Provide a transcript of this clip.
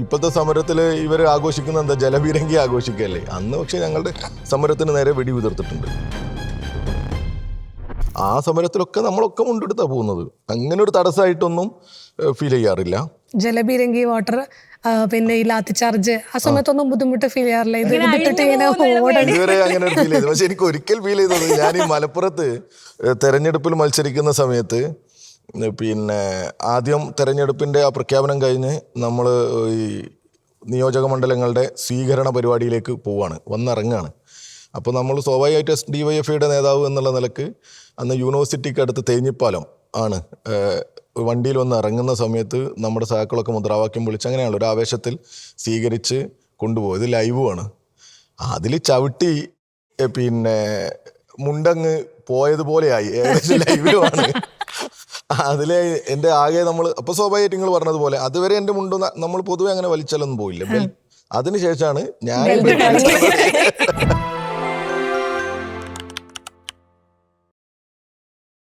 ഇപ്പോഴത്തെ സമരത്തിൽ ഇവർ ആഘോഷിക്കുന്ന എന്താ, ജലപീരങ്കി ആഘോഷിക്കല്ലേ. അന്ന് പക്ഷെ ഞങ്ങളുടെ സമരത്തിന് നേരെ വെടി ഉതിർത്തിട്ടുണ്ട്. ആ സമരത്തിലൊക്കെ നമ്മളൊക്കെ മുണ്ടെടുത്താ പോകുന്നത്. അങ്ങനെ ഒരു തടസ്സമായിട്ടൊന്നും ഫീൽ ചെയ്യാറില്ല. ജലപീരങ്കി വാട്ടർ, പിന്നെ ഈ ലാത്തി ചാർജ്, ആ സമയത്തൊന്നും ബുദ്ധിമുട്ട് ഫീൽ ചെയ്യാറില്ല. ഇതുവരെ അങ്ങനെ ഒരു ഫീൽ ചെയ്തു. പക്ഷെ എനിക്ക് ഒരിക്കൽ ഫീൽ ചെയ്തത്, ഞാൻ ഈ മലപ്പുറത്ത് തെരഞ്ഞെടുപ്പിൽ മത്സരിക്കുന്ന സമയത്ത്, പിന്നെ ആദ്യം തെരഞ്ഞെടുപ്പിൻ്റെ ആ പ്രഖ്യാപനം കഴിഞ്ഞ് നമ്മൾ ഈ നിയോജക മണ്ഡലങ്ങളുടെ സ്വീകരണ പരിപാടിയിലേക്ക് പോവുകയാണ്, വന്നിറങ്ങുകയാണ്. അപ്പോൾ നമ്മൾ സ്വാഭാവികമായിട്ട് SDYFIയുടെ നേതാവ് എന്നുള്ള നിലക്ക് അന്ന് യൂണിവേഴ്സിറ്റിക്ക് അടുത്ത് തേഞ്ഞിപ്പാലം ആണ് വണ്ടിയിൽ വന്ന് ഇറങ്ങുന്ന സമയത്ത് നമ്മുടെ സഹാക്കളൊക്കെ മുദ്രാവാക്യം വിളിച്ച് അങ്ങനെയാണ് ഒരു ആവേശത്തിൽ സ്വീകരിച്ച് കൊണ്ടുപോകും. ഇത് ലൈവുമാണ്. അതിൽ ചവിട്ടി പിന്നെ മുണ്ടങ്ങ് പോയതുപോലെയായി, ഏകദേശം ലൈവിലുമാണ്. അതിലെ എൻ്റെ ആകെ നമ്മൾ അപ്പോൾ സ്വാഭാവികമായിട്ട് നിങ്ങൾ പറഞ്ഞതുപോലെ അതുവരെ എൻ്റെ മുണ്ട് നമ്മൾ പൊതുവെ അങ്ങനെ വലിച്ചാലൊന്നും പോയില്ല. അതിനുശേഷമാണ് ഞാൻ